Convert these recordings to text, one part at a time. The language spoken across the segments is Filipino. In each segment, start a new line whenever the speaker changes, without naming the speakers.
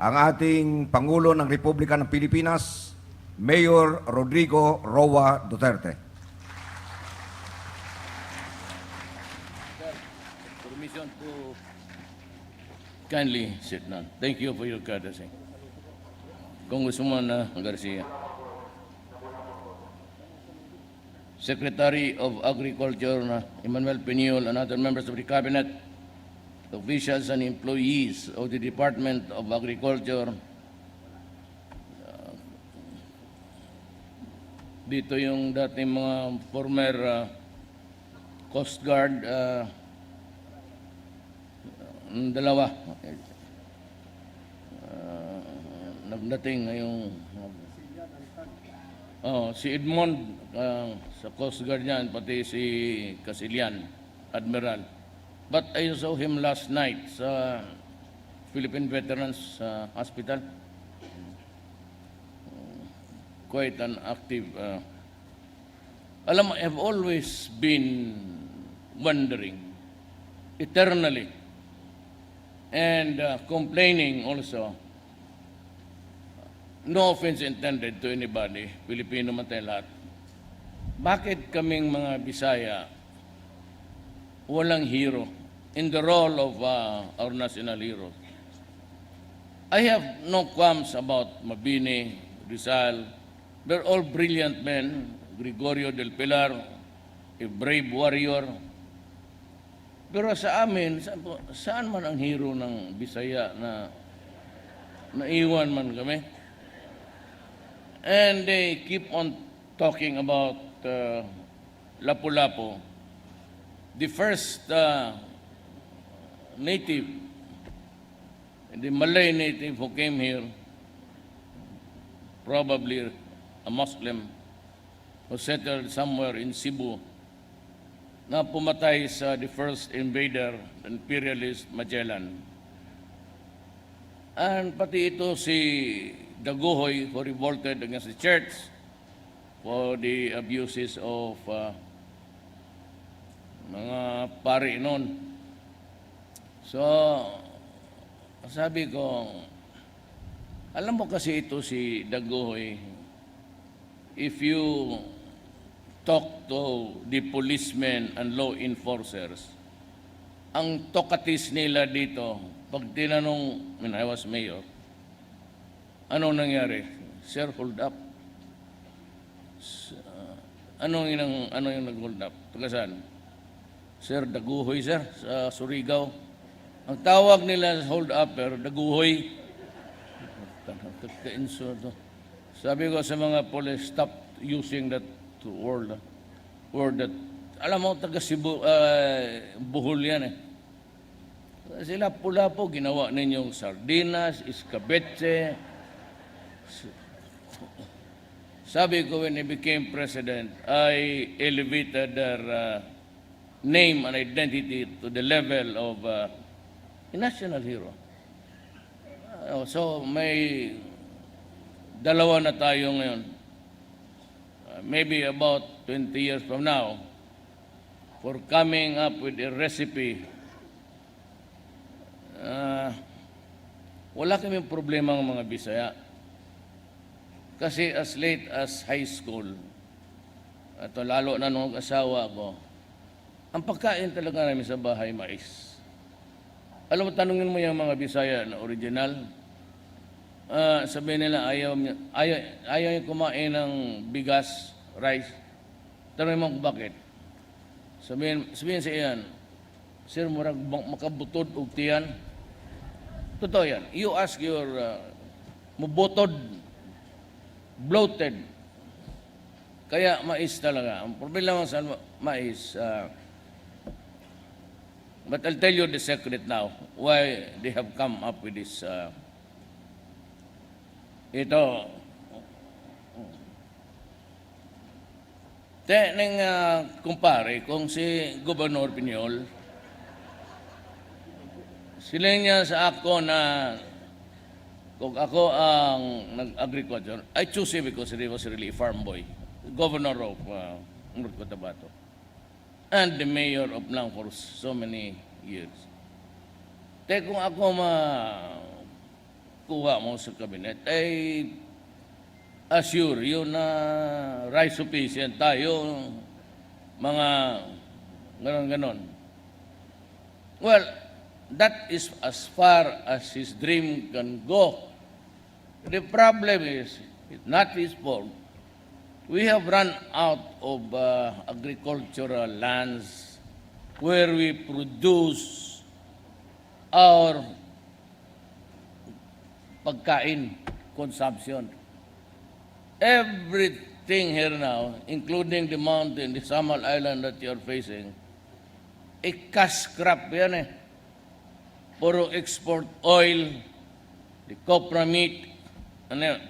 ang ating Pangulo ng Republika ng Pilipinas, Mayor Rodrigo Roa Duterte.
Sir, permission to kindly sit down. Thank you for your courtesy. Congresswoman Garcia. Secretary of Agriculture Emmanuel Peñol and other members of the Cabinet, officials and employees of the Department of Agriculture. Dito yung dating mga former Coast Guard, dalawa. Nagdating ngayong si Edmond sa Coast Guard niyan, pati si Casilian, Admiral. But I saw him last night sa Philippine Veterans Hospital. Quite an active. Alam mo, I've always been wondering, eternally, and complaining also. No offense intended to anybody, Pilipino man tayo lahat. Bakit kaming mga Bisaya walang hero in the role of our national heroes? I have no qualms about Mabini, Rizal. They're all brilliant men. Gregorio del Pilar, a brave warrior. Pero sa amin, saan man ang hero ng Bisaya na naiwan man kami? And they keep on talking about Lapu-Lapu. The first native, the Malay native who came here, probably a Muslim, who settled somewhere in Cebu, na pumatay sa the first invader, imperialist Magellan. And pati ito si Dagohoy, who revolted against the church for the abuses of mga pari noon. So, sabi ko, alam mo kasi ito si Dagohoy, if you talk to the policemen and law enforcers, ang tokatis nila dito, pag tinanong, when I was mayor, ano nangyari? Sir, hold up. Ano yung nag-hold up? Tugasan? Sir, Dagohoy, sir, sa Surigao. Ang tawag nila sa hold upper, Dagohoy. Sabi ko sa mga police, stop using that word that, alam mo, taga Cebu, Bohol yan eh. Sila Lapu-Lapu, ginawa ninyong sardinas, iskabetse. Sabi ko, when he became president, I elevated their name and identity to the level of a national hero. So may dalawa na tayo ngayon. Maybe about 20 years from now, for coming up with a recipe. Wala kaming problema ng mga Bisaya. Kasi as late as high school, at lalo na nung asawa ko, ang pagkain talaga namin sa bahay, mais. Alam mo, tanungin mo yung mga Bisaya na original, sabihin nila, ayaw yung kumain ng bigas, rice. Tanungin mo kung bakit. Sabihin sa iyan, sir, murag makabutod og tiyan. Totoo yan. You ask your mubotod, bloated. Kaya mais talaga. Ang problema sa mais, but I'll tell you the secret now, why they have come up with this. Ito. Teneng kumpare, kung si Gobernador Peñol, sila niya sa ako na kung ako ang nag-agriculture, I choose him because he was really a farm boy, governor of North Cotabato, and the mayor of Lang for so many years. Kung ako pagkuha mo sa kabinet, ay assure you na rice sufficient tayo, mga ganon-ganon. Well, that is as far as his dream can go. The problem is, it's not his fault. We have run out of agricultural lands where we produce our pagkain, consumption. Everything here now, including the mountain, the Samal Island that you're facing, cash crop yan eh. Puro export oil, the copra meat.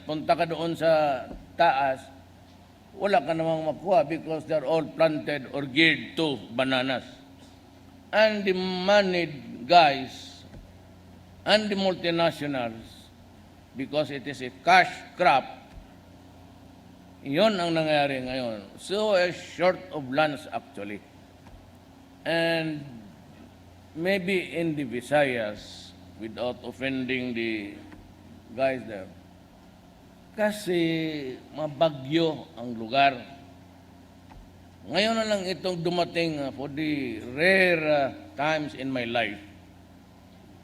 Punta ka doon sa taas, wala ka namang makuha because they're all planted or geared to bananas. And the moneyed guys and the multinationals, because it is a cash crop, yun ang nangyari ngayon. So, short of lands actually. And maybe in the Visayas, without offending the guys there, kasi mabagyo ang lugar. Ngayon na lang itong dumating for the rare times in my life.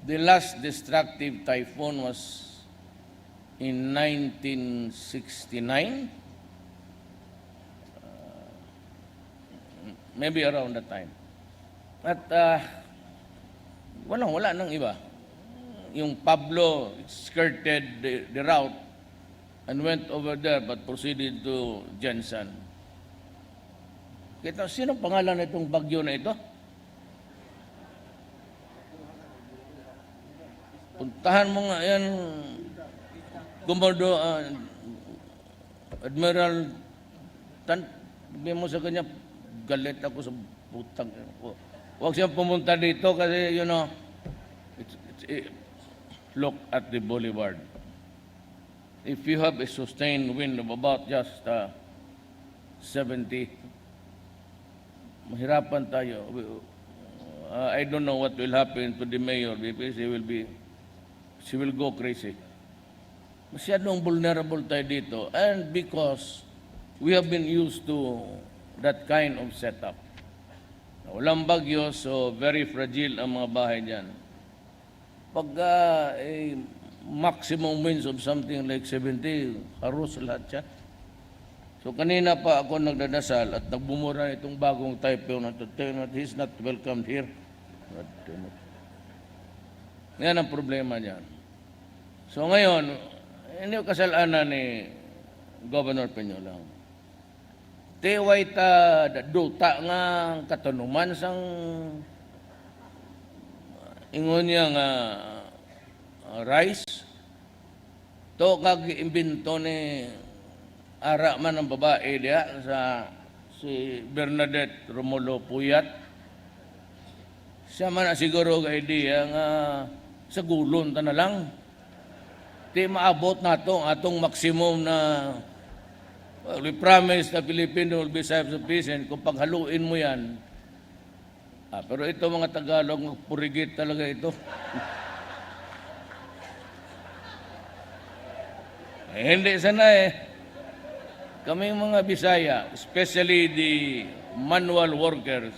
The last destructive typhoon was in 1969. Maybe around that time. At wala nang iba. Yung Pablo skirted the route and went over there but proceeded to Jensen. Kita, sino pangalan itong bagyo na ito? Puntahan mo nga yan, Gumordo, Admiral sabi mo sa kanya, galit ako sa putang. Huwag siyang pumunta dito kasi, you know, look at the boulevard. If you have a sustained wind of about just 70, mahirapan tayo. I don't know what will happen to the mayor because she will go crazy. Masyadong vulnerable tayo dito, and because we have been used to that kind of setup. Walang bagyo, so very fragile ang mga bahay dyan. Pag maximum winds of something like 70, haros lahat siya. So kanina pa ako nagdadasal at nagbumura itong bagong typhoon na to, he's not welcomed here. Yan ang problema niyan. So ngayon, hindi ko kasalanan ni Governor Peñolang. Tiway ta duta nga katanuman sang ingon niya nga rice. To kag-imbento ni ara man ang babae diya sa si Bernadette Romulo Puyat. Siya man siguro ga idea nga sa gulon ta na lang. Di maabot nato atong maximum na we promise na Filipino will be self-sufficient kung paghaluin mo yan. Pero ito mga Tagalog, magpurigit talaga ito. Hindi sana eh. Kaming mga Bisaya, especially the manual workers,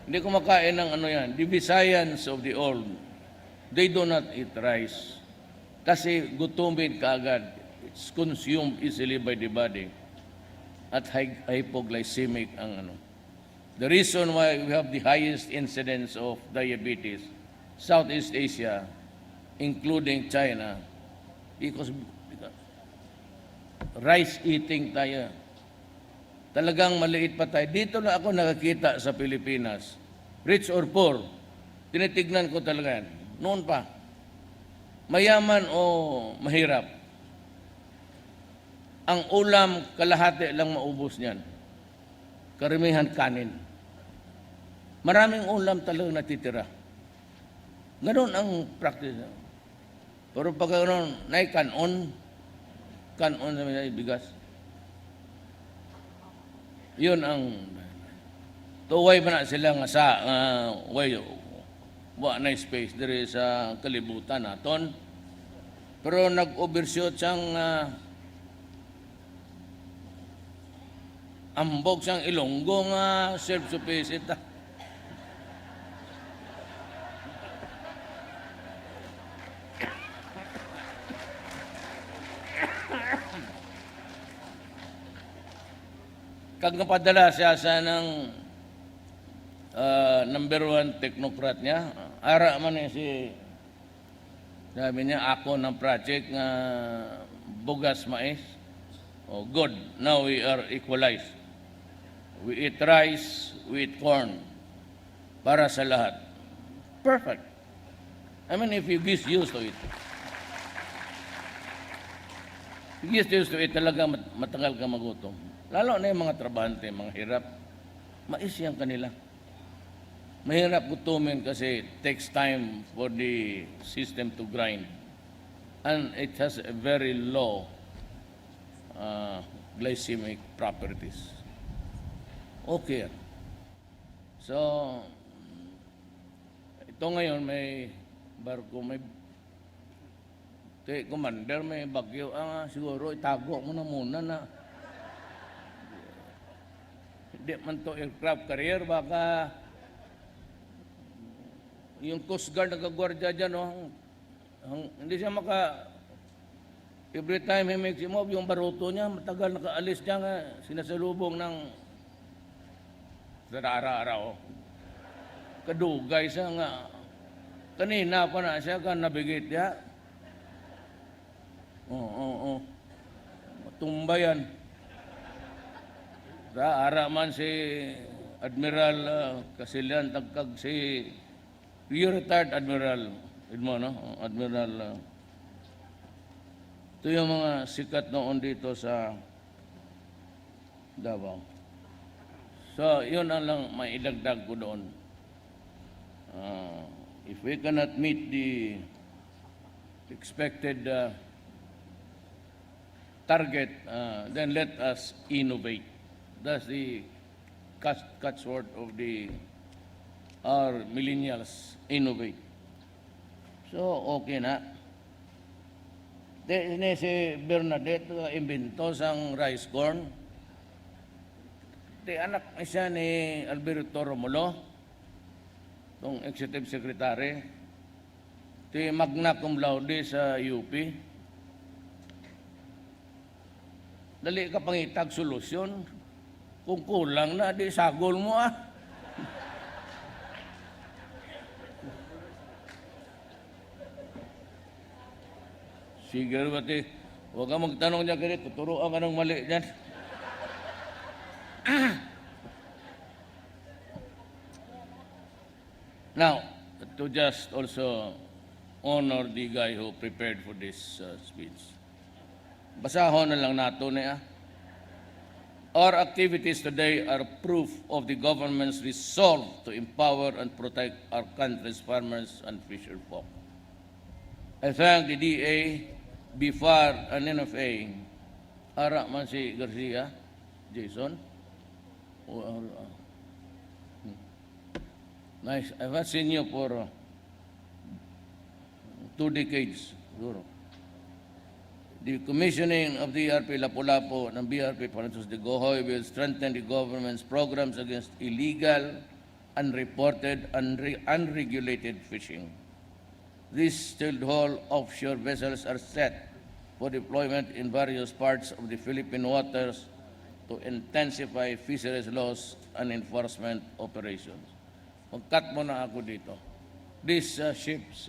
hindi kumakain ng ano yan. The Visayans of the old, they do not eat rice. Kasi gutumin kaagad. It's consumed easily by the body. At hypoglycemic ang ano. The reason why we have the highest incidence of diabetes, Southeast Asia, including China, because rice eating tayo. Talagang maliit pa tayo. Dito na ako nakakita sa Pilipinas, rich or poor, tinitignan ko talaga yan. Noon pa, mayaman o mahirap, ang ulam kalahati lang maubos niyan. Karamihan kanin. Maraming ulam talagang natitira. Ganon ang practice. Pero pag ganon, kanon na bigas. Yun ang tuway pa na sila nga sa wa na space there is kalibutan naton. Pero nag-overshoot siyang ambog siyang Ilonggo nga self-sufficient. Kag napadala siya sa ng number one technocrat niya, ara man si sabi niya, ako ng project nga bugas mais. Oh, good. Now we are equalized. We eat rice, we eat corn. Para sa lahat. Perfect. I mean, if you get used to it. You get used to it, talaga matagal ka magutom. Lalo na yung mga trabahante, mga hirap. Mais yan kanila. Mahirap gutumin kasi it takes time for the system to grind. And it has a very low glycemic properties. Okay. So, ito ngayon may barko, may commander, may bagyo. Siguro itago mo na muna na hindi man to aircraft carrier, baka yung Coast Guard nagagwardya dyan, hindi siya every time he makes him move, yung baruto niya, matagal nakaalis niya nga, sinasalubong ng sa araw-araw. Kadugay siya nga, kanina pa na siya ka nabigit niya. Matumba yan. Sa araman si Admiral Casilian, tagkag si retired Admiral, Admiral, ito yung mga sikat noon dito sa Davao. So, yun ang lang may idagdag ko doon. If we cannot meet the expected target, then let us innovate. That's the catchword of our millennials, innovate. So, okay na. Si Bernadette, imbento sang rice corn. Anak siya ni Alberto Romulo, itong executive secretary. Magna cum laude sa UP. Dali ka pangitag solusyon. Kung kulang na, di sagol mo Sige, bati. Huwag ka magtanong niya ganito. Tuturuan ka ng mali dyan. Now, to just also honor the guy who prepared for this speech. Basahon na lang nato niya. Our activities today are proof of the government's resolve to empower and protect our country's farmers and fisher folk. I thank the DA, BFAR, and NFA. Ara man si Garcia, Jason. Nice. I've seen you for 2 decades, siguro. The commissioning of the BRP Lapu-Lapu and BRP Francis Dagohoy will strengthen the government's programs against illegal, unreported, unregulated fishing. These stillhold offshore vessels are set for deployment in various parts of the Philippine waters to intensify fisheries laws and enforcement operations. Mag-cut mo na ako dito. These ships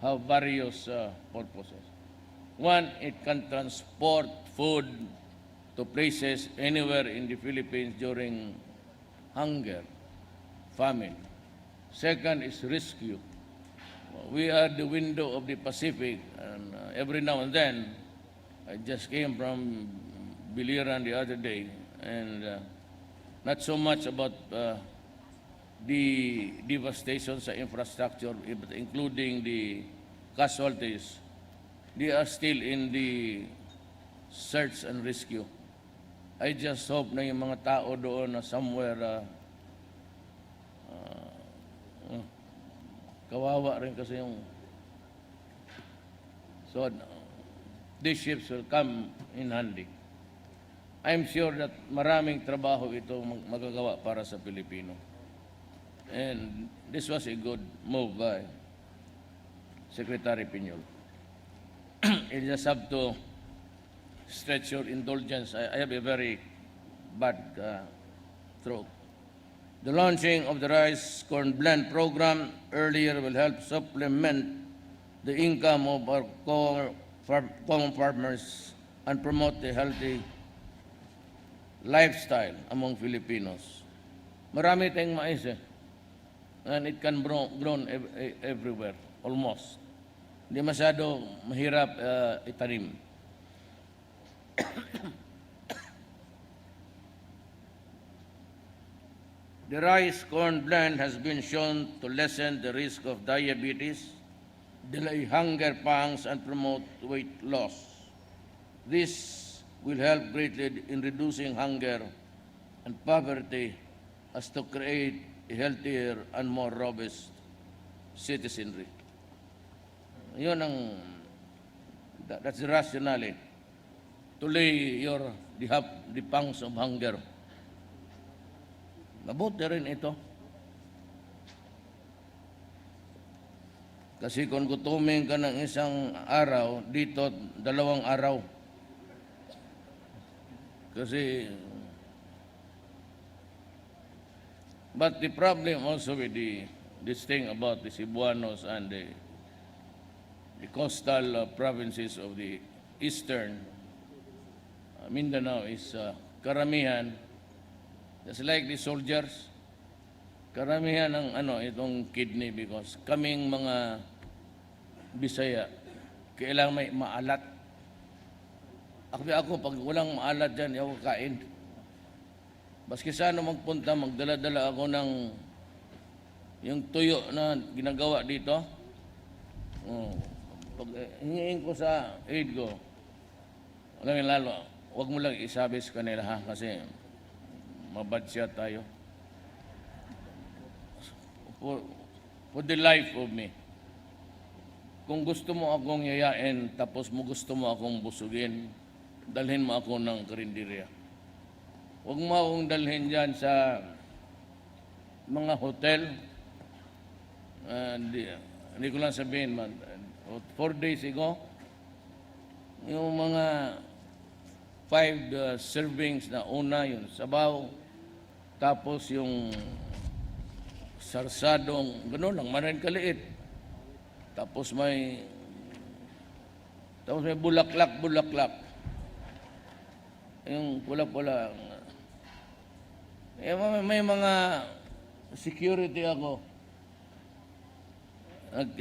have various purposes. One, it can transport food to places anywhere in the Philippines during hunger, famine. Second is rescue. We are the window of the Pacific, and every now and then, I just came from Biliran the other day, and not so much about the devastation sa infrastructure, but including the casualties. They are still in the search and rescue. I just hope na yung mga tao doon na somewhere kawawa rin kasi yung So these ships will come in handy. I'm sure that maraming trabaho ito magagawa para sa Pilipino. And this was a good move by Secretary Piñol. You just have to stretch your indulgence. I have a very bad throat. The launching of the rice corn blend program earlier will help supplement the income of our common farmers and promote a healthy lifestyle among Filipinos. Marami tayong mais and it can grown everywhere, almost. Hindi masyado mahirap itanim. The rice corn blend has been shown to lessen the risk of diabetes, delay hunger pangs, and promote weight loss. This will help greatly in reducing hunger and poverty as to create a healthier and more robust citizenry. Yun ang, that's the rationale to lay the pangs of hunger. Mabuti rin ito. Kasi kung gutumin ka ng isang araw, dito 2 araw. Kasi, but the problem also with this thing about the Cebuanos and the coastal provinces of the eastern Mindanao is karamihan, just like the soldiers, karamihan ng itong kidney because kaming mga Bisaya, kailangan may maalat. Ako, pag walang maalat dyan, ako kain. Baski sana magpunta, magdala-dala ako ng yung tuyo na ginagawa dito. Pag hingin ko sa aid ko, lalo, huwag mo lang isabi sa kanila ha, kasi mabadsya tayo. For the life of me, kung gusto mo akong yayain, tapos gusto mo akong busugin, dalhin mo ako ng karinderya. Huwag mo akong dalhin dyan sa mga hotel. Hindi ko lang sabihin, 4 days ago, yung mga 5 servings na una, yung sabaw, tapos yung sarsadong, gano'n lang, maraming kaliit. Tapos may bulaklak. Yung pula-pula. May mga security ako.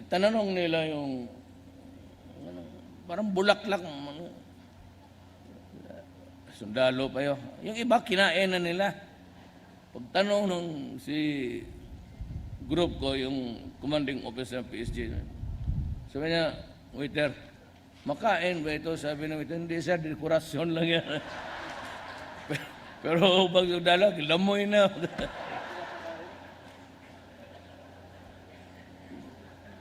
Tananong nila yung parang bulaklak. Sundalo pa yun. Yung iba, kinain na nila. Pagtanong nung si group ko, yung commanding officer ng PSG, sabi niya, waiter, makain ba ito? Sabi ng waiter, hindi sir, dekorasyon lang yan. Pero pag sundalo, lamoy na.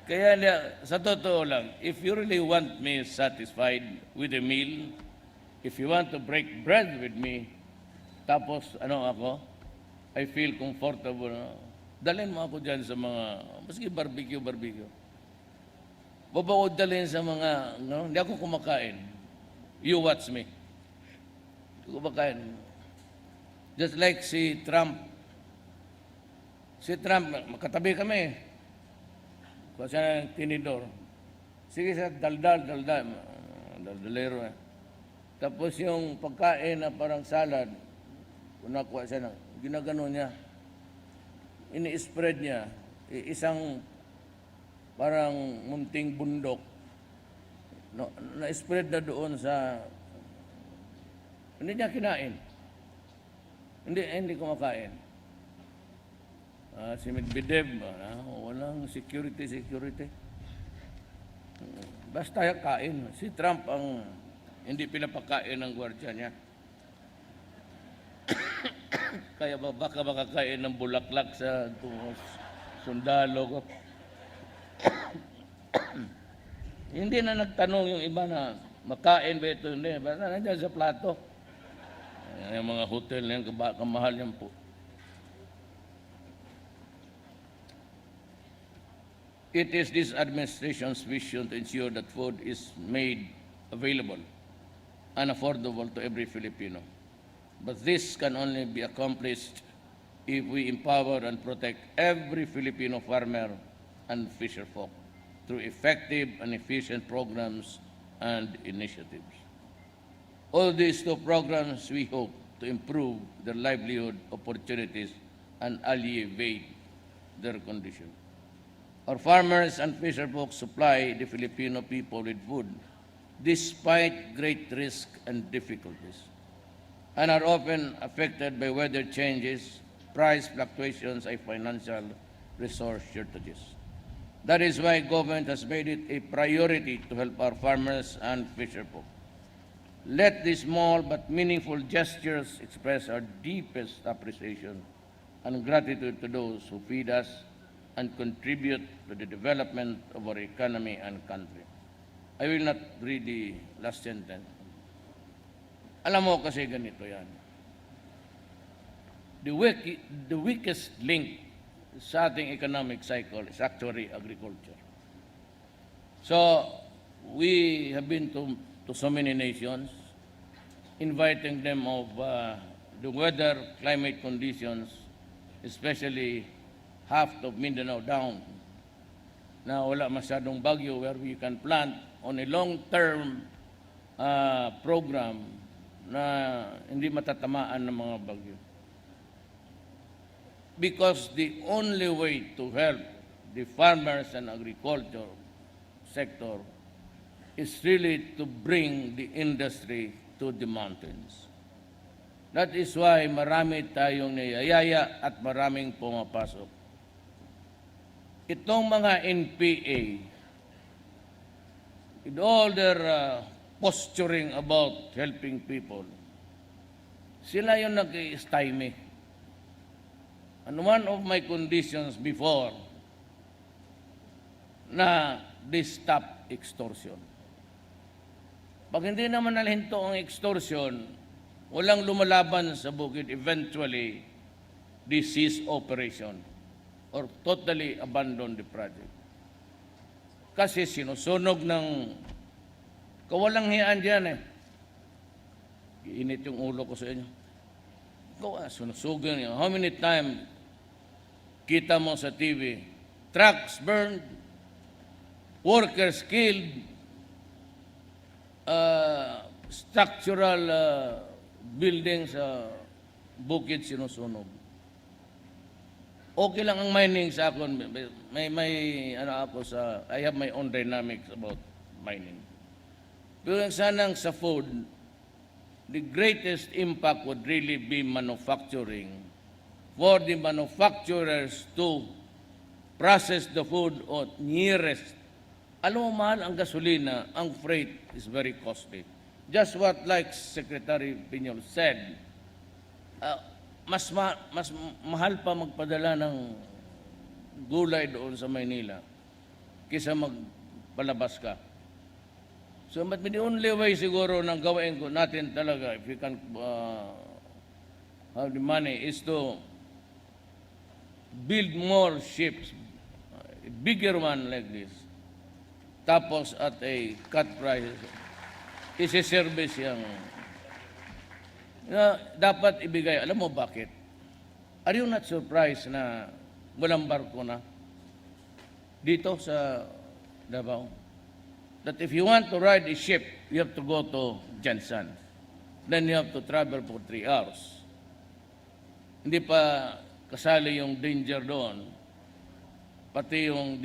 Kaya sa totoo lang, if you really want me satisfied with a meal, if you want to break bread with me, tapos ako, I feel comfortable. Dalhin mo ako dyan sa mga, maski barbecue. Babaw dalhin sa mga, hindi ako kumakain. You watch me. Hindi ko kumakain. Just like si Trump. Si Trump, makatabi kami. Kung siya ng tinidor. Sige siya, daldalero. Tapos yung pagkain na parang salad, kung nakuha siya ginagano niya, ini-spread niya, isang parang munting bundok, na-spread na doon sa, hindi niya kinain. Hindi kumakain. Si Medvedev, walang security. Basta kain. Si Trump ang hindi pinapakain ng gwardiya niya. Kaya baka makakain ng bulaklak sa sundalo ko. Hindi na nagtanong yung iba na makain ba ito, hindi. Basta nandiyan sa plato. Yung mga hotel na yan, kamahal yan po. It is this administration's vision to ensure that food is made available and affordable to every Filipino. But this can only be accomplished if we empower and protect every Filipino farmer and fisherfolk through effective and efficient programs and initiatives. All these two programs, we hope to improve their livelihood opportunities and alleviate their condition. Our farmers and fisherfolk supply the Filipino people with food despite great risk and difficulties, and are often affected by weather changes, price fluctuations, and financial resource shortages. That is why government has made it a priority to help our farmers and fisherfolk. Let these small but meaningful gestures express our deepest appreciation and gratitude to those who feed us and contribute to the development of our economy and country. I will not read the last sentence. Alam mo kasi ganito yan. The weakest link sa ating economic cycle is actually agriculture. So, we have been to so many nations, inviting them of the weather, climate conditions, especially half of Mindanao down, na wala masyadong bagyo where we can plant on a long-term program na hindi matatamaan ng mga bagyo. Because the only way to help the farmers and agriculture sector is really to bring the industry to the mountains. That is why marami tayong niyayaya at maraming pumapasok. Itong mga NPA, with all their posturing about helping people, sila yung nag-i-stymie. And one of my conditions before na they stop extortion. Pag hindi naman nalhinto ang extortion, walang lumalaban sa bukid, eventually, they cease operation or totally abandon the project. Kasi sinusunog ng kawalang hiyaan dyan eh. Iinit yung ulo ko sa inyo. Sinusugan niyo. How many times kita mo sa TV, trucks burned, workers killed, structural buildings sa bukid sinusunog. Okay lang ang mining sa akin. I have my own dynamics about mining. Pero sanang sa food, the greatest impact would really be manufacturing, for the manufacturers to process the food or nearest. Alam mo, mahal ang gasolina, ang freight is very costly. Just what like Secretary Piñol said, mas mahal pa magpadala ng gulay doon sa Maynila kaysa magpalabas ka. So, but the only way siguro ng gawin ko natin talaga, if we can have the money, is to build more ships, a bigger one like this, tapos at a cut price, isi-service yung dapat ibigay. Alam mo bakit? Are you not surprised na walang barko na dito sa Davao? That if you want to ride a ship, you have to go to Jansan. Then you have to travel for 3 hours. Hindi pa kasali yung danger doon. Pati yung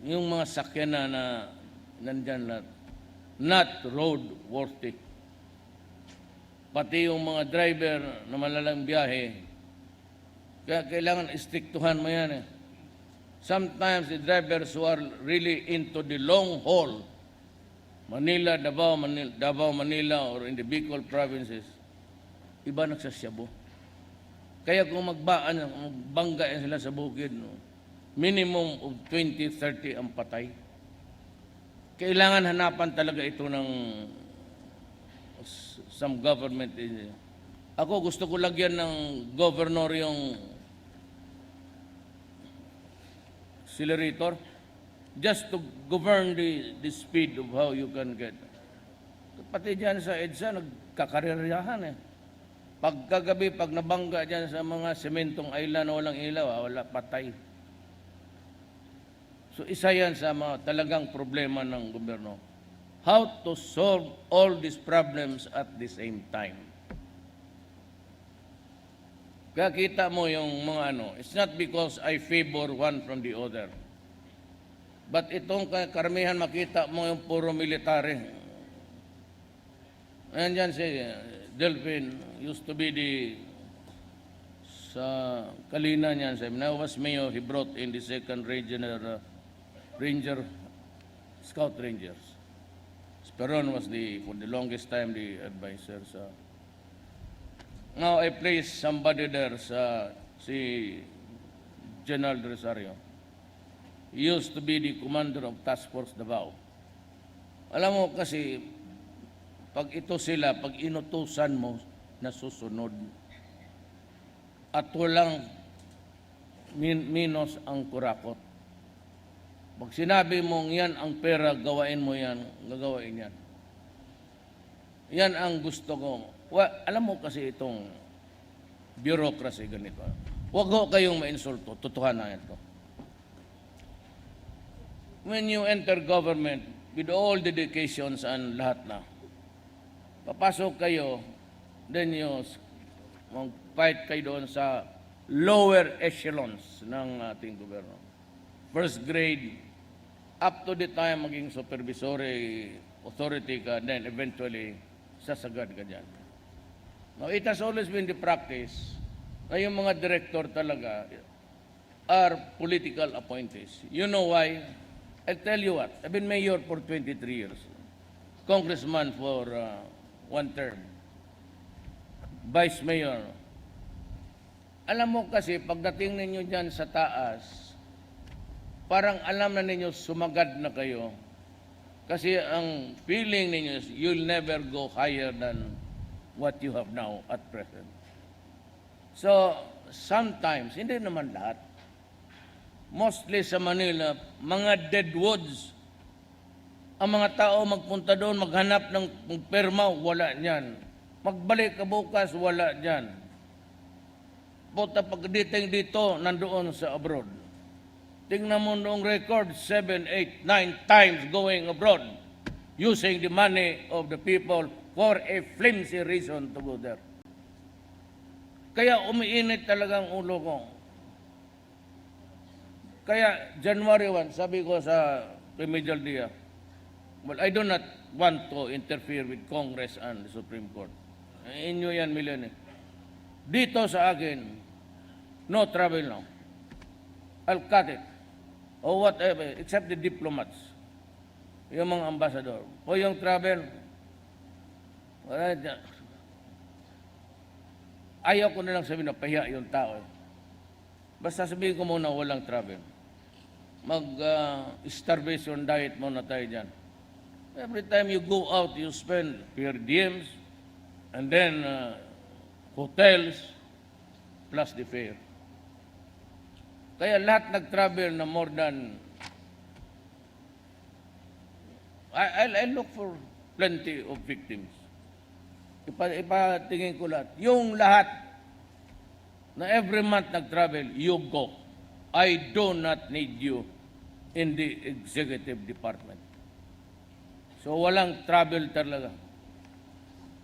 yung mga sakyan na nandyan lahat. Not road worthy. Pati yung mga driver na malalang biyahe, kaya kailangan istiktuhan mo yan eh. Sometimes the drivers who are really into the long haul, Manila, Davao, Manila, or in the Bicol provinces, iba nagsasyabo. Kaya kung magbangga yan sila sa bukid, no, minimum of 20, 30 ang patay. Kailangan hanapan talaga ito ng some government. Ako gusto ko lagyan ng governor yung accelerator just to govern the speed of how you can get. Pati dyan sa EDSA, nagkakareryahan eh. Pagkagabi, pag nabangga dyan sa mga sementong island na walang ilaw, wala, patay. So isa yan sa mga talagang problema ng gobyerno. How to solve all these problems at the same time. Kaya kita mo yung mga it's not because I favor one from the other. But itong karamihan makita mo yung puro military. Ayan dyan si Delphine, used to be sa Kalina niyan. When I was mayor, he brought in the second regional Scout Rangers. Speron was for the longest time, the advisor. Now I place somebody there si General Rosario. He used to be the commander of Task Force Davao. Alam mo kasi, pag inutusan mo, nasusunod. At walang minos ang kurakot. Pag sinabi mong yan ang pera, gawain mo yan, gagawain yan. Yan ang gusto ko. Alam mo kasi itong bureaucracy ganito. Huwag ho kayong mainsulto, totohanan ito. When you enter government with all dedications and lahat na, papasok kayo, then you mag-fight kayo doon sa lower echelons ng ating gobyerno. First grade, up to the time maging supervisory authority ka, then eventually sasagad ka dyan. Now, it has always been the practice na yung mga director talaga are political appointees. You know why? I'll tell you what. I've been mayor for 23 years. Congressman for one term. Vice mayor. Alam mo kasi, pagdating ninyo dyan sa taas, parang alam na ninyo sumagad na kayo. Kasi ang feeling ninyo is you'll never go higher than what you have now at present. So, sometimes, hindi naman lahat. Mostly sa Manila, mga dead woods. Ang mga tao magpunta doon, maghanap ng perma, wala niyan. Magbalik ka bukas, wala niyan. Puta pagdating dito, nandoon sa abroad. Tingnan mo noong record, 7, 8, 9 times going abroad using the money of the people for a flimsy reason to go there. Kaya umiinit talagang ulo ko. Kaya January 1, sabi ko sa Remedial Dia, well, I do not want to interfere with Congress and the Supreme Court. Inyo yan, Milene. Dito sa akin, no travel now. I'll cut it. Or whatever, except the diplomats. Yung mga ambassador. O yung travel, wala dyan. Ayaw ko na lang sabihin na pahiya yung tao. Basta sabihin ko muna walang travel. Mag-starvation diet muna tayo dyan. Every time you go out, you spend PRRDs and then hotels plus the fare. Kaya lahat nag-travel na more than... I look for plenty of victims. Ipatingin ko lahat. Yung lahat na every month nag-travel, you go. I do not need you in the executive department. So walang travel talaga.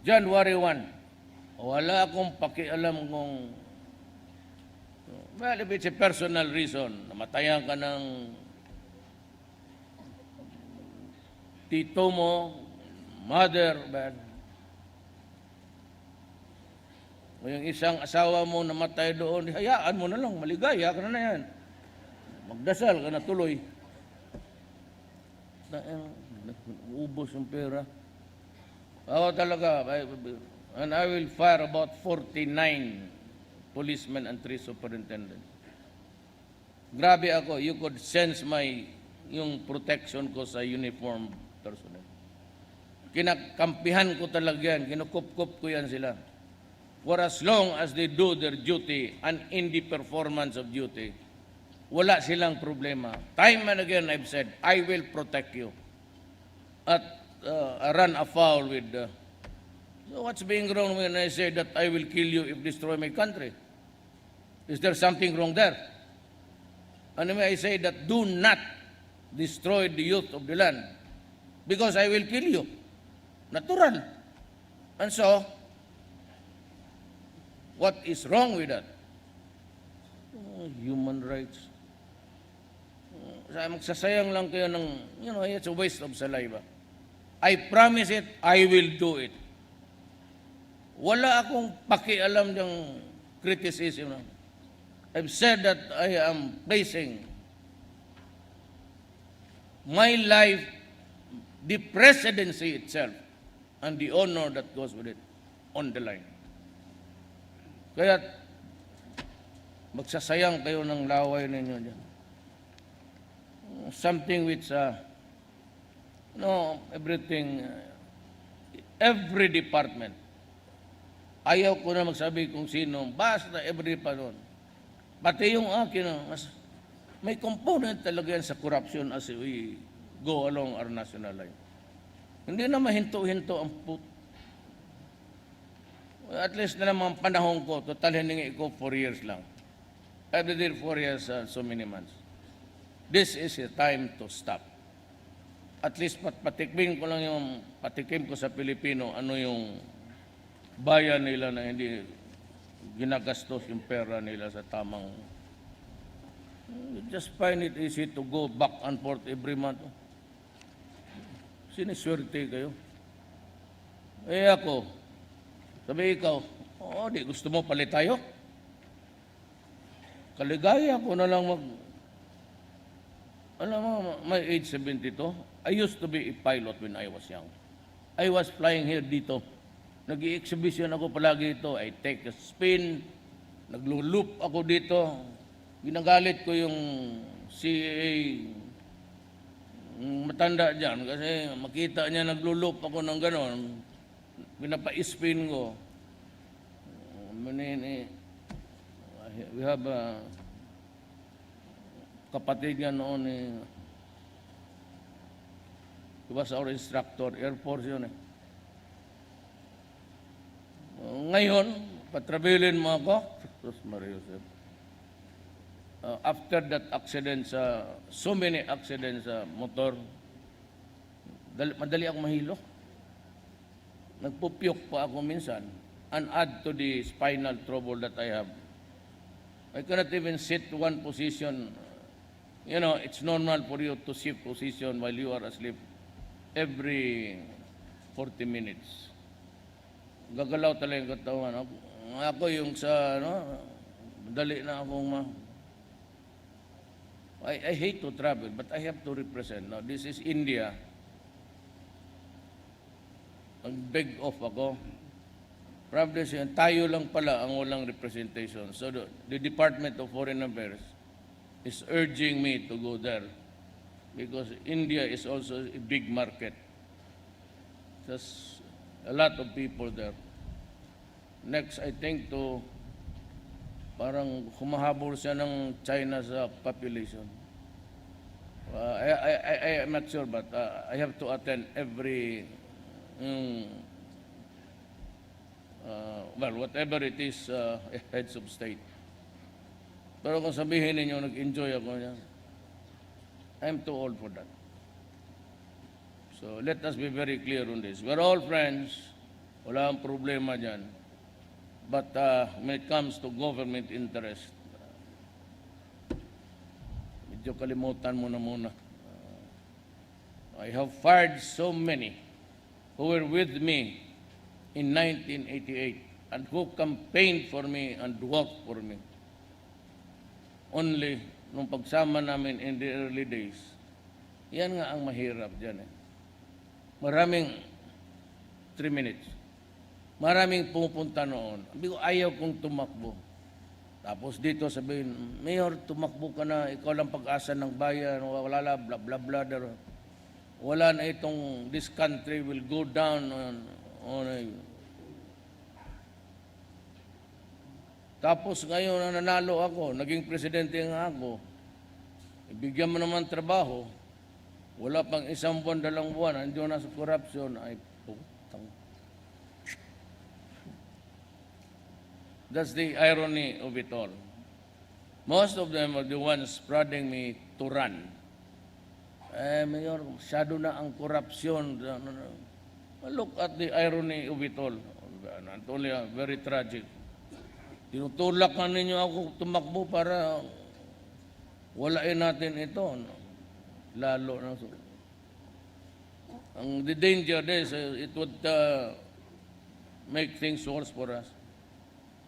January 1, wala akong pakialam kung, well, if it's a personal reason, namatayan ka ng tito mo, mother, but o yung isang asawa mo namatay doon, hayaan mo na lang, maligaya ka na yan. Magdasal ka na tuloy. Ubos yung pera. Ako talaga, and I will fire about 49 policemen and 3 superintendents. grabe ako, you could sense yung protection ko sa uniform personnel. Kinakampihan ko talaga yan, kinukup-kup ko yan sila. For as long as they do their duty and in the performance of duty, wala silang problema. Time and again, I've said, I will protect you. At run afoul with... so what's being wrong when I say that I will kill you if destroy my country? Is there something wrong there? And when I say that do not destroy the youth of the land because I will kill you. Natural. And so, what is wrong with that? Human rights. Magsasayang lang kayo ng, it's a waste of saliva. I promise it, I will do it. Wala akong pakialam ng criticism. I've said that I am placing my life, the presidency itself, and the honor that goes with it on the line. Kaya magsasayang kayo ng laway ninyo dyan. Something which, everything, every department. Ayaw ko na magsabi kung sino, basta every department. Pati yung akin, may component talaga yan sa corruption as we go along our national line. Hindi na mahinto-hinto ang at least na naman panahon ko, total hiningi ko 4 years lang. I did 4 years, so many months. This is a time to stop. At least patikim ko sa Pilipino, ano yung bayan nila na hindi ginagastos yung pera nila sa tamang. You just find it easy to go back and forth every month. Siniswerte kayo. Eh ako, sabi ikaw, di gusto mo palit tayo? Kaligaya ko na lang alam mo, my age 72, I used to be a pilot when I was young. I was flying here dito. Nag-i-exhibition ako palagi ito. I take a spin, naglo-loop ako dito. Ginagalit ko yung CAA matanda dyan kasi makita niya naglo-loop ako ng gano'n. Pinapa-spin ko. We have a kapatid niya noon he was our instructor, Air Force yun eh. Ngayon, patrabilin mo ako. After that accident so many accidents sa motor, madali ako mahilo. Nagpupyok pa ako minsan and add to the spinal trouble that I have. I cannot even sit one position. It's normal for you to shift position while you are asleep every 40 minutes. Gagalaw talaga yung katawan. Ako yung madali na akong I hate to travel, but I have to represent. Now, this is India. Nag-beg off ako. Probably tayo lang pala ang walang representation. So the Department of Foreign Affairs is urging me to go there because India is also a big market. There's a lot of people there. Next, I think parang humahabol siya ng China sa population. I am not sure, but I have to attend every, whatever it is, heads of state. Pero kung sabihin ninyo, nag-enjoy ako niya, I'm too old for that. So let us be very clear on this. We're all friends. Wala ang problema dyan. But when it comes to government interest, medyo kalimutan mo na muna. I have fired so many who were with me in 1988 and who campaigned for me and worked for me. Only nung pagsama namin in the early days, yan nga ang mahirap dyan. Maraming 3 minutes. Maraming pupunta noon. Ayaw kong tumakbo. Tapos dito sabihin, Mayor, tumakbo ka na, ikaw lang pag-asa ng bayan, wala la, bla bla bla. Wala na itong, this country will go down on a... Tapos ngayon na nanalo ako, naging presidente nga ako, ibigyan mo naman trabaho, wala pang 1 buwan, 2 buwan, nandiyo na sa corruption, ay putang. That's the irony of it all. Most of them are the ones prodding me to run. Mayor, masyado na ang korupsyon. Look at the irony of it all. Not only very tragic. Tinutulak na ninyo ako tumakbo para walain natin ito. Lalo na. The danger is it would make things worse for us.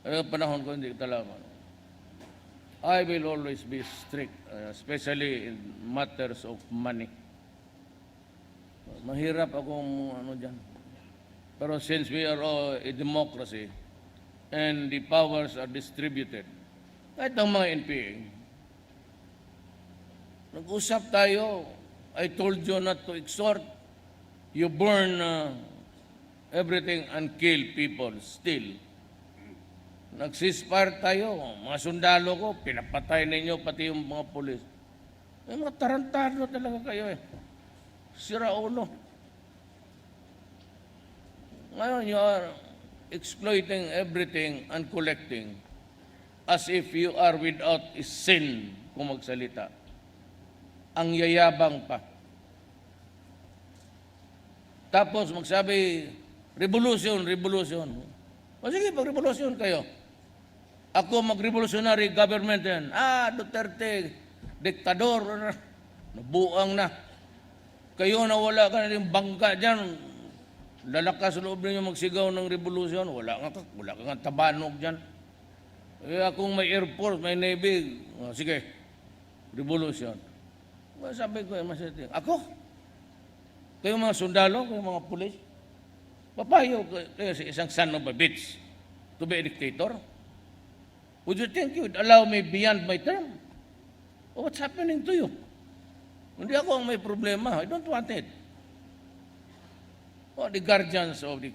Panahon ko hindi talaga. I will always be strict, especially in matters of money. Mahirap akong dyan. Pero since we are all a democracy and the powers are distributed, kahit ang mga NPA, nag-usap tayo, I told you not to exhort, you burn everything and kill people still. Nag-ceasefire tayo, mga sundalo ko, pinapatay ninyo pati yung mga pulis. Mga tarantado talaga kayo eh. Sira ulo. Ngayon, you are exploiting everything and collecting as if you are without a sin kung magsalita. Ang yayabang pa. Tapos magsabi, revolution, revolution. O sige, pag-revolution kayo. Ako mag-revolutionary government yan. Duterte, diktador, nabuang na. Kayo na wala ka na yung bangka dyan. Lalakas loob ninyo magsigaw ng revolution. Wala ka nga tabanog dyan. Akong may Air Force, may Navy, sige, revolution. Sabi ko, ako? Kayo mga sundalo, kayo mga pulis, papayo kayo sa isang son of a bitch to be a dictator? Would you think you would allow me beyond my term? What's happening to you? Hindi ako ang may problema. I don't want it. The guardians of the...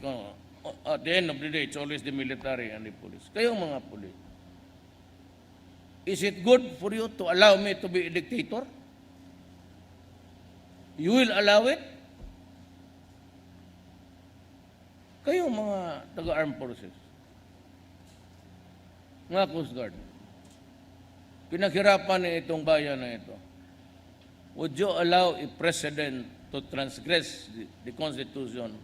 At the end of the day, it's always the military and the police. Kayong mga police. Is it good for you to allow me to be a dictator? You will allow it? Kayong mga taga-armed forces. Mga Coast Guard, pinaghirapan na itong bayan na ito. Would you allow a president to transgress the Constitution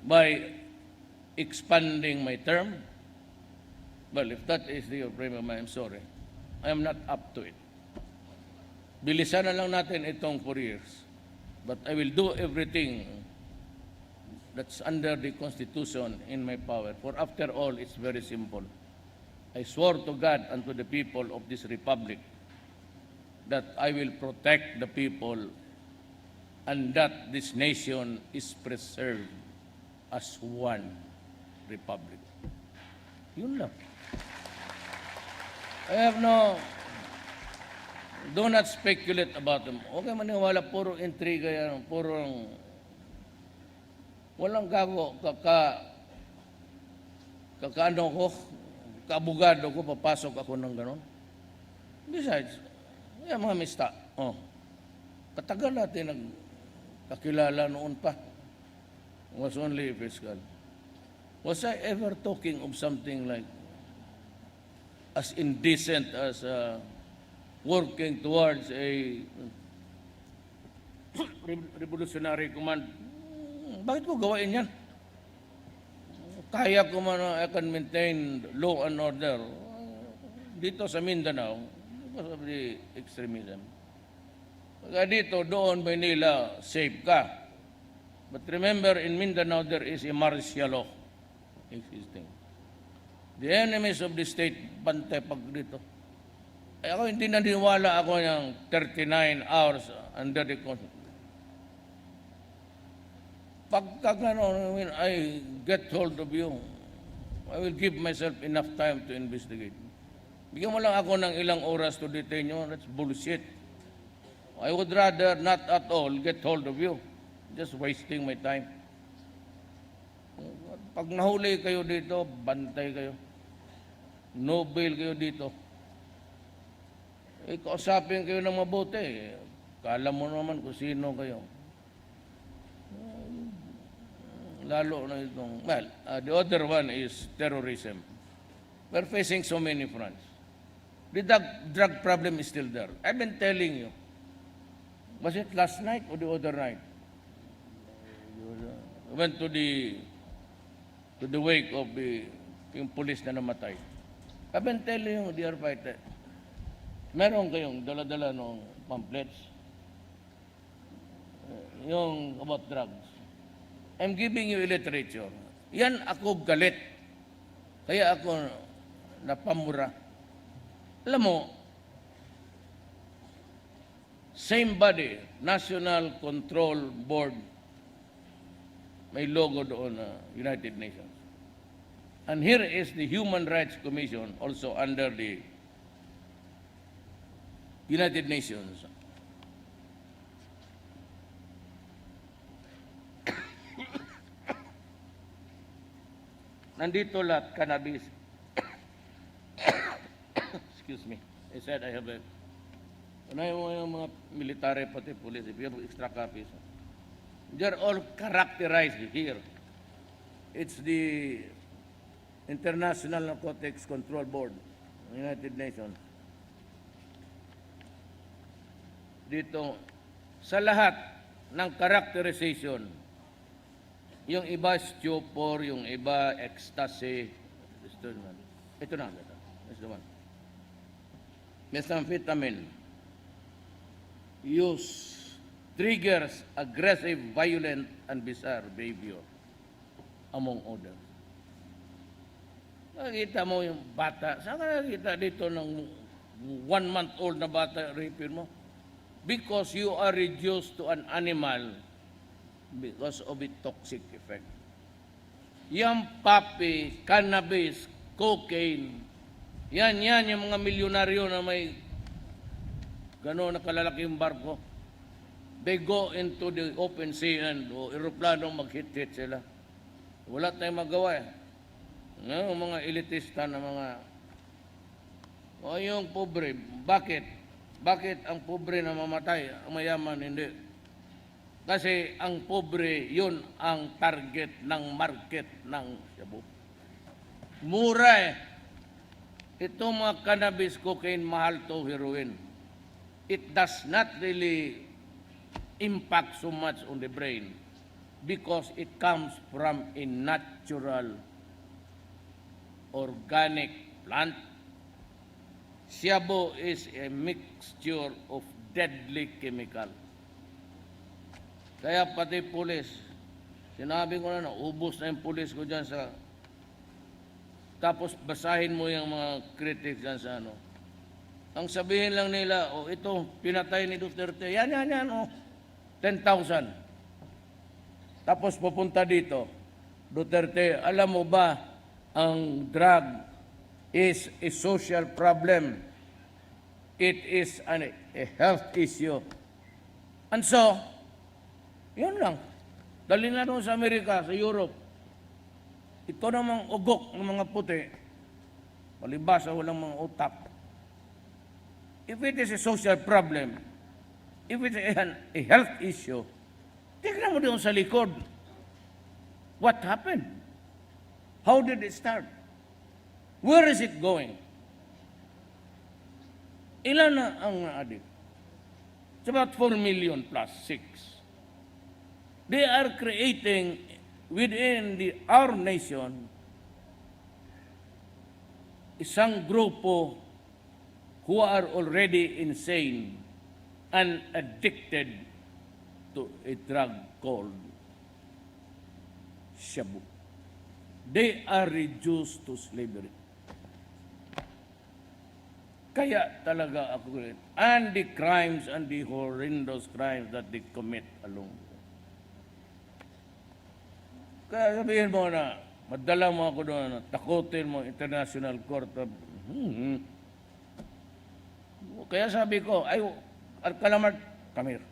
by expanding my term? Well, if that is your frame of mind, I'm sorry. I am not up to it. Bilisan na lang natin itong 4 years. But I will do everything that's under the Constitution in my power. For after all, it's very simple. I swore to God and to the people of this republic that I will protect the people and that this nation is preserved as one republic. Yun lang. I have do not speculate about them. Okay, maniwala, puro intriga yan, walang gago, kakaano ko, kaabogado ko, papasok ako ng gano'n. Besides, yung mga mista, katagal natin nagkakilala noon pa. Was only fiscal. Was I ever talking of something like as indecent as working towards a revolutionary command? Bakit ko gawain yan? Kaya ko man, I can maintain law and order dito sa Mindanao because of the extremism. Pagka dito, doon, Manila, safe ka. But remember, in Mindanao, there is a martial law existing. The enemies of the state, bante pag dito. Ako hindi naniniwala ako ng 39 hours under the Constitution. Pagka gano'n, when I get hold of you, I will give myself enough time to investigate. Bigyan mo lang ako ng ilang oras to detain you. That's bullshit. I would rather not at all get hold of you. Just wasting my time. Pag nahuli kayo dito, bantay kayo. No bail kayo dito. Kausapin kayo ng mabuti. Kala mo naman kung sino kayo. Lalo na itong, well, the other one is terrorism. We're facing so many fronts. The drug problem is still there. I've been telling you. Was it last night or the other night? I went to the wake of yung police na namatay. I've been telling you, dear fighter, meron kayong dala-dala ng pamphlets, yung about drugs. I'm giving you literature. Yan ako galit. Kaya ako napamura. Alam mo, same body, National Control Board, may logo doon na United Nations. And here is the Human Rights Commission, also under the United Nations. Nandito lahat, cannabis. Excuse me. I said I have a... Unahin mo yung mga military, pati police, if you have extra copies. They're all characterized here. It's the International Narcotics Control Board, United Nations. Dito, sa lahat ng characterization, yung iba stupor, yung iba ecstasy. Ito na. This is the one. Methamphetamine. Use. Triggers aggressive, violent, and bizarre behavior, among others. Nakikita mo yung bata. Saan ka nakikita dito ng 1-month-old na bata, rapin mo? Because you are reduced to an animal because of its toxic effect. Yung papi, cannabis, cocaine, yan yung mga milyonaryo na may gano'n na kalalaking barko. They go into the open sea and aeroplano mag-hit-hit sila. Wala tayong magawa eh. Yung mga elitista na mga... O yung pobre, bakit? Bakit ang pobre na mamatay, ang mayaman hindi? Kasi ang pobre, yun ang target ng market ng shabu. Mura eh. Ito mga cannabis, cocaine, mahal to heroin. It does not really impact so much on the brain because it comes from a natural organic plant. Shabu is a mixture of deadly chemical. Kaya pati pulis, sinabi ko na, ubos na yung pulis ko dyan sa... Tapos basahin mo yung mga critics dyan sa ano. Ang sabihin lang nila, ito, pinatay ni Duterte. Yan, 10,000. Tapos pupunta dito, Duterte, alam mo ba, ang drug is a social problem. It is a health issue. And so, yun lang. Dali na doon sa Amerika, sa Europe. Ito namang ugok ng mga puti, palibasa walang mga utak. If it is a social problem, if it is a health issue, tignan mo doon sa likod. What happened? How did it start? Where is it going? Ilan na ang addict? It's about 4 million plus 6. They are creating within our nation isang grupo who are already insane and addicted to a drug called shabu. They are reduced to slavery. Kaya talaga ako rin. And the crimes and the horrendous crimes that they commit along. Kaya sabihin mo na, madala mo ako doon, takutin mo, International Court of... Kaya sabi ko, ay, Calamar, come here.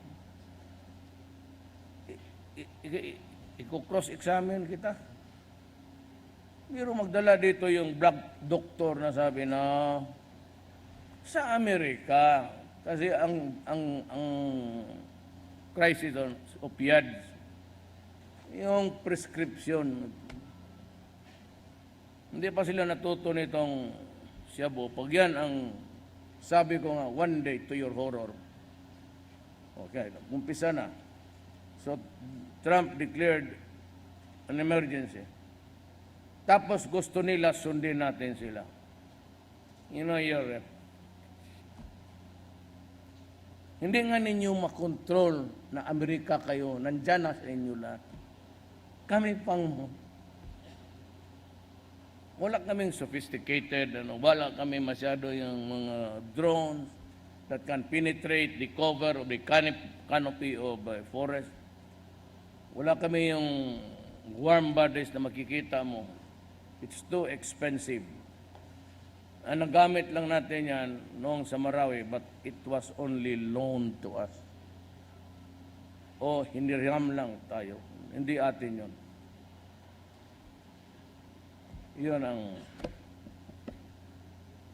Iko-cross-examine kita. Pero magdala dito yung black doctor na sabi na sa Amerika, kasi ang crisis on opioids, yung prescription, hindi pa sila natuto nitong Shabu. Pag yan ang sabi ko nga, one day to your horror. Okay, umpisa na. So, Trump declared an emergency. Tapos gusto nila sundin natin sila. You know, hindi nga ninyo makontrol na Amerika kayo, nandyan na sa inyo lahat. Kami pang, wala kaming sophisticated, wala kami masyado yung mga drones that can penetrate the cover of the canopy of forest. Wala kami yung warm bodies na makikita mo. It's too expensive. Ang nagamit lang natin yan noong sa Marawi, but it was only loaned to us. O hiniram lang tayo. Hindi atin yun. Yun ang...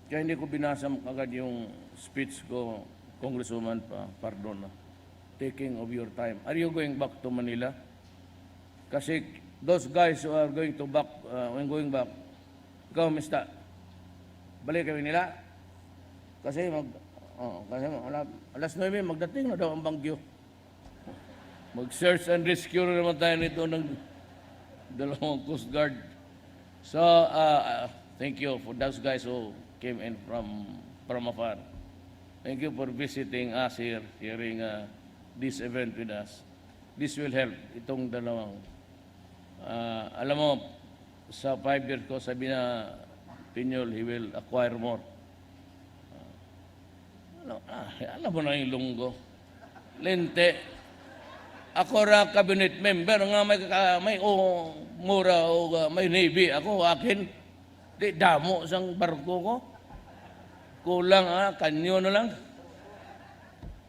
Kaya hindi ko binasa agad yung speech ko, Congresswoman, pardon na. Taking of your time. Are you going back to Manila? Kasi those guys who are going to back, when going back, ikaw, Mr. Balik kami nila. Kasi alas 9, magdating na daw ang bagyo. Mag-search and rescue na naman tayo nito ng dalawang Coast Guard. So, thank you for those guys who came in from afar. Thank you for visiting us here, hearing this event with us. This will help itong dalawang. Alam mo, sa 5 years ko, sabi na Pinyol, he will acquire more. Alam mo na yung lunggo. Lente, ako ra cabinet member nga may mura o may navy. Ako, akin, di damo sang barko ko. Kulang, kanyo na lang.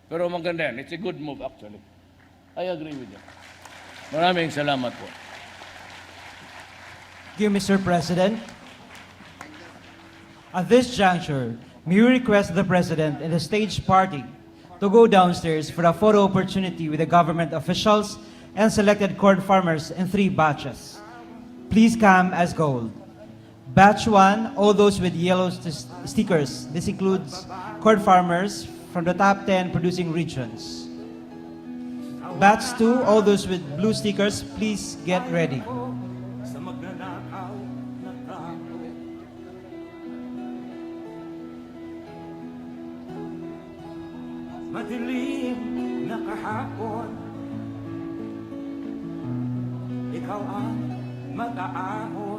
Pero maganda yan. It's a good move actually. I agree with you. Maraming salamat po.
Thank you, Mr. President. At this juncture, may we request the President and the stage party to go downstairs for a photo opportunity with the government officials and selected corn farmers in 3 batches. Please come as gold. Batch 1, all those with yellow stickers. This includes corn farmers from the top 10 producing regions. Batch 2, all those with blue stickers, please get ready.
Madilim na kahapon, ikaw ang mag-aahon.